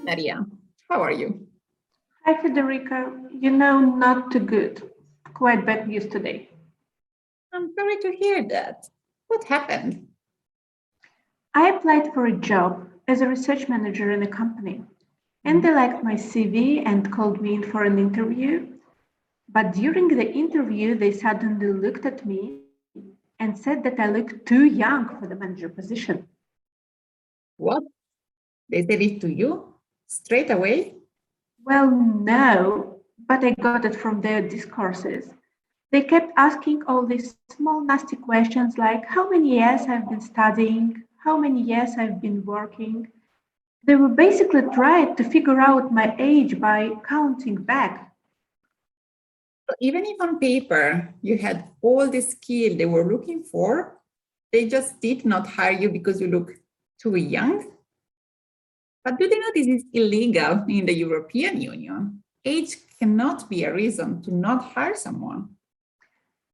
Maria, how are you? Hi, Federica. Not too good. Quite bad news today. I'm sorry to hear that. What happened? I applied for a job as a research manager in a company, and they liked my CV and called me in for an interview. But during the interview, they suddenly looked at me and said that I looked too young for the manager position. What? They said it to you? Straight away? Well, no, but I got it from their discourses. They kept asking all these small, nasty questions like how many years I've been studying, how many years I've been working. They were basically trying to figure out my age by counting back. So even if on paper you had all the skill they were looking for, they just did not hire you because you look too young? But do they know this is illegal in the European Union? Age cannot be a reason to not hire someone.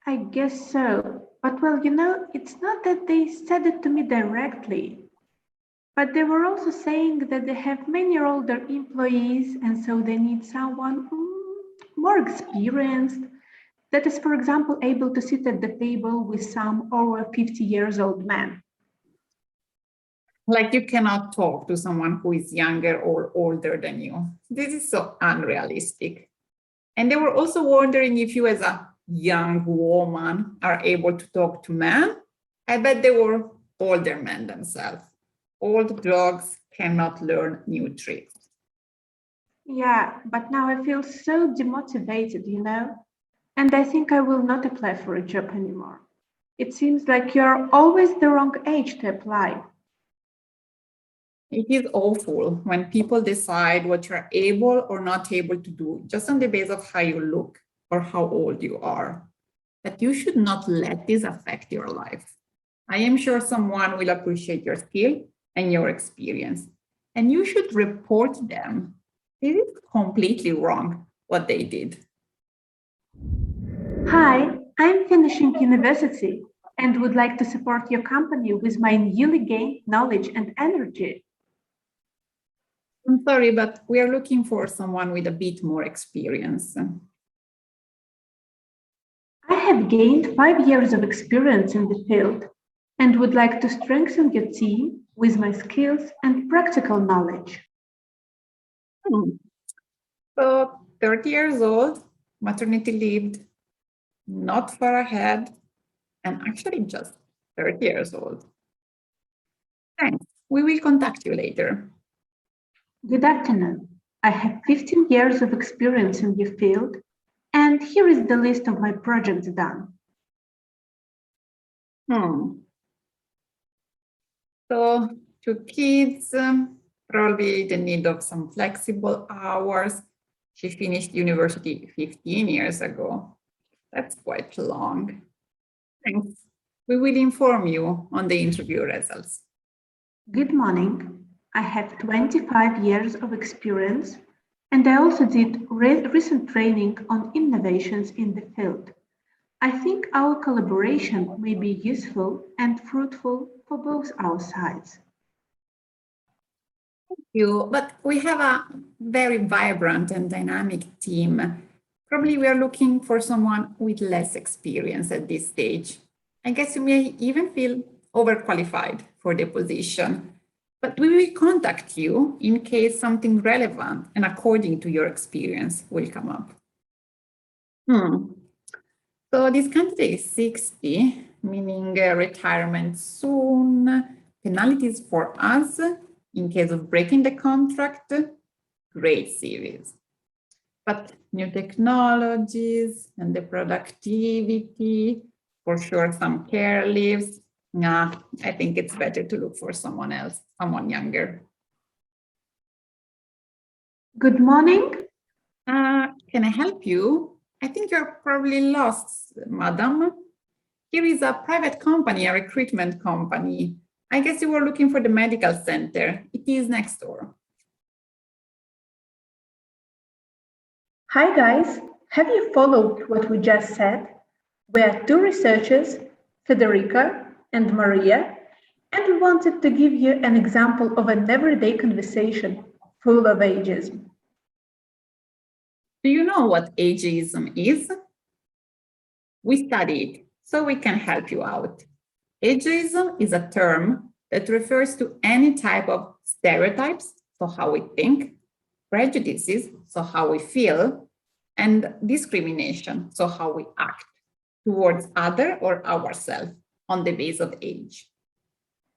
I guess so. But well, it's not that they said it to me directly. But they were also saying that they have many older employees and so they need someone more experienced that is, for example, able to sit at the table with some over 50 years old man. Like you cannot talk to someone who is younger or older than you. This is so unrealistic. And they were also wondering if you as a young woman are able to talk to men. I bet they were older men themselves. Old dogs cannot learn new tricks. Yeah, but now I feel so demotivated, and I think I will not apply for a job anymore. It seems like you're always the wrong age to apply. It is awful when people decide what you're able or not able to do just on the basis of how you look or how old you are. But you should not let this affect your life. I am sure someone will appreciate your skill and your experience, and you should report them. It is completely wrong what they did. Hi, I'm finishing university and would like to support your company with my newly gained knowledge and energy. I'm sorry, but we are looking for someone with a bit more experience. I have gained 5 years of experience in the field and would like to strengthen your team with my skills and practical knowledge. So 30 years old, maternity leave, not far ahead, and actually just 30 years old. Thanks. We will contact you later. Good afternoon. I have 15 years of experience in your field, and here is the list of my projects done. So 2 kids, probably the need of some flexible hours. She finished university 15 years ago. That's quite long. Thanks. We will inform you on the interview results. Good morning. I have 25 years of experience, and I also did recent training on innovations in the field. I think our collaboration may be useful and fruitful for both our sides. Thank you, but we have a very vibrant and dynamic team. Probably we are looking for someone with less experience at this stage. I guess you may even feel overqualified for the position. But we will contact you in case something relevant and according to your experience will come up. So this candidate is 60, meaning retirement soon. Penalties for us in case of breaking the contract, great CVs. But new technologies and the productivity, for sure some care leaves. Nah, I think it's better to look for someone else, someone younger. Good morning. Can I help you? I think you're probably lost, madam. Here is a private company, a recruitment company. I guess you were looking for the medical center. It is next door. Hi guys, have you followed what we just said? We are two researchers, Federica and Maria, and we wanted to give you an example of an everyday conversation full of ageism. Do you know what ageism is? We study it, so we can help you out. Ageism is a term that refers to any type of stereotypes, so how we think, prejudices, so how we feel, and discrimination, so how we act towards other or ourselves on the basis of age.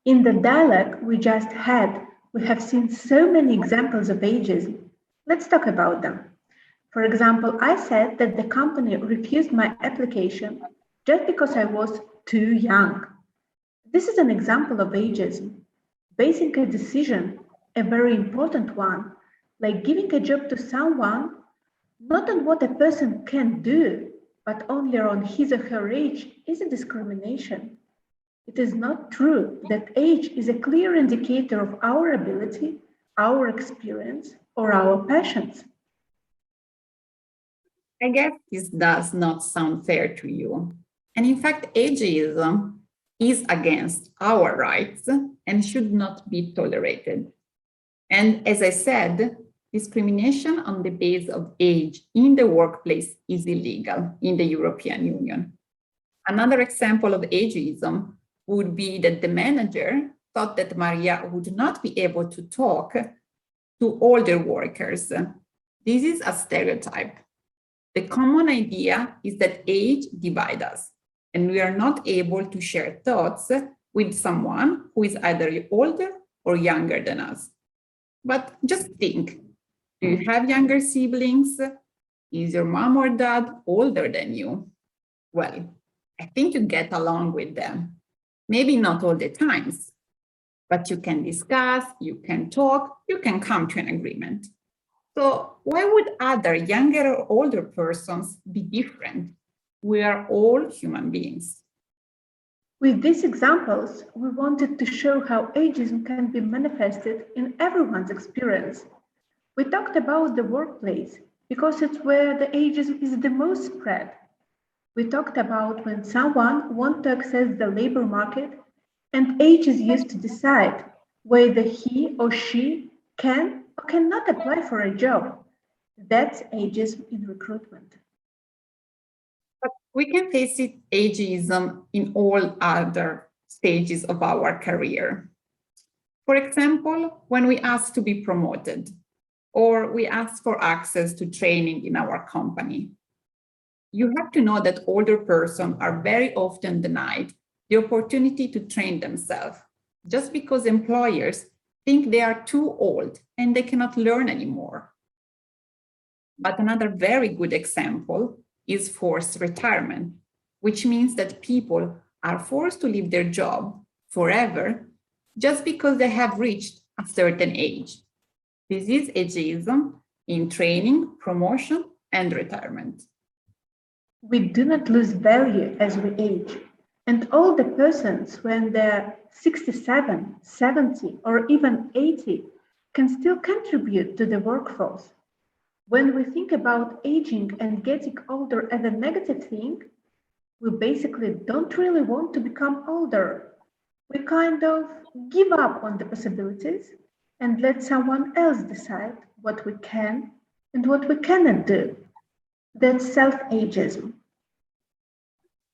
In the dialogue we just had, we have seen so many examples of ageism. Let's talk about them. For example, I said that the company refused my application just because I was too young. This is an example of ageism, basing a decision, a very important one, like giving a job to someone, not on what a person can do, but only on his or her age, is a discrimination. It is not true that age is a clear indicator of our ability, our experience, or our passions. I guess this does not sound fair to you. And in fact, ageism is against our rights and should not be tolerated. And as I said, discrimination on the basis of age in the workplace is illegal in the European Union. Another example of ageism would be that the manager thought that Maria would not be able to talk to older workers. This is a stereotype. The common idea is that age divides us, and we are not able to share thoughts with someone who is either older or younger than us. But just think, do you have younger siblings? Is your mom or dad older than you? Well, I think you get along with them. Maybe not all the times, but you can discuss, you can talk, you can come to an agreement. So why would other younger or older persons be different? We are all human beings. With these examples, we wanted to show how ageism can be manifested in everyone's experience. We talked about the workplace because it's where the ageism is the most spread. We talked about when someone wants to access the labor market and age is used to decide whether he or she can or cannot apply for a job. That's ageism in recruitment. But we can face it ageism in all other stages of our career. For example, when we ask to be promoted, or we ask for access to training in our company. You have to know that older persons are very often denied the opportunity to train themselves, just because employers think they are too old and they cannot learn anymore. But another very good example is forced retirement, which means that people are forced to leave their job forever just because they have reached a certain age. This is ageism in training, promotion, and retirement. We do not lose value as we age, and older persons, when they're 67, 70, or even 80, can still contribute to the workforce. When we think about aging and getting older as a negative thing, we basically don't really want to become older. We kind of give up on the possibilities and let someone else decide what we can and what we cannot do. That's self-ageism.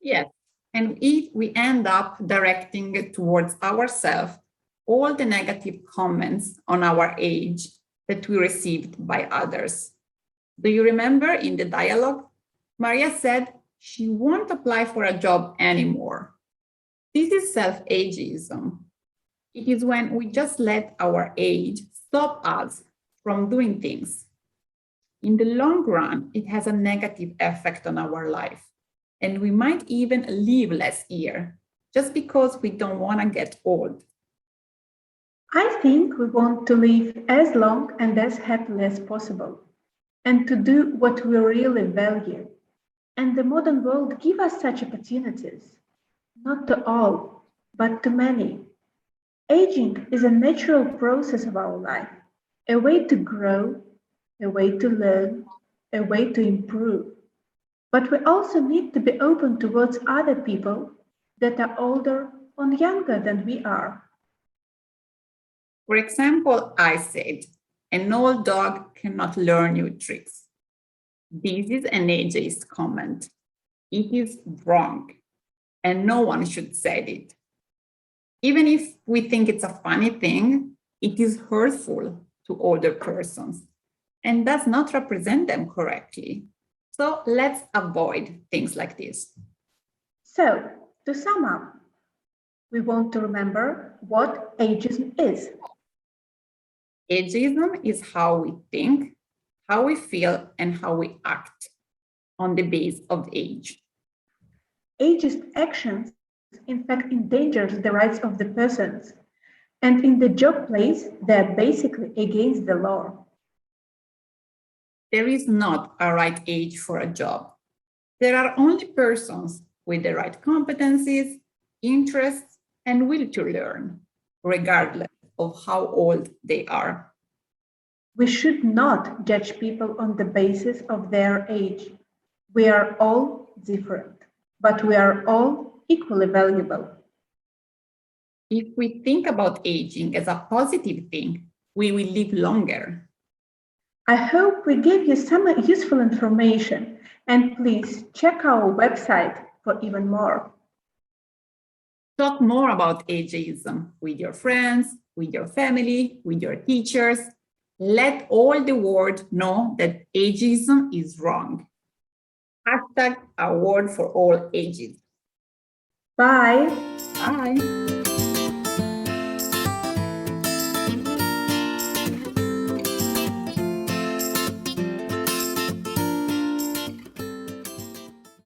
Yes, and if we end up directing towards ourselves all the negative comments on our age that we received by others. Do you remember in the dialogue? Maria said she won't apply for a job anymore. This is self-ageism. It is when we just let our age stop us from doing things. In the long run, it has a negative effect on our life. And we might even live less years just because we don't want to get old. I think we want to live as long and as happily as possible, and to do what we really value. And the modern world gives us such opportunities. Not to all, but to many. Aging is a natural process of our life, a way to grow, a way to learn, a way to improve. But we also need to be open towards other people that are older or younger than we are. For example, I said, an old dog cannot learn new tricks. This is an ageist comment. It is wrong, and no one should say it. Even if we think it's a funny thing, it is hurtful to older persons and does not represent them correctly. So let's avoid things like this. So, to sum up, we want to remember what ageism is. Ageism is how we think, how we feel, and how we act on the base of age. Ageist actions, in fact, endangers the rights of the persons, and in the job place, they're basically against the law. There is not a right age for a job. There are only persons with the right competencies, interests, and will to learn, regardless of how old they are. We should not judge people on the basis of their age. We are all different, but we are all equally valuable. If we think about aging as a positive thing, we will live longer. I hope we gave you some useful information, and please check our website for even more. Talk more about ageism with your friends, with your family, with your teachers. Let all the world know that ageism is wrong. #award for all ages. Bye. Bye.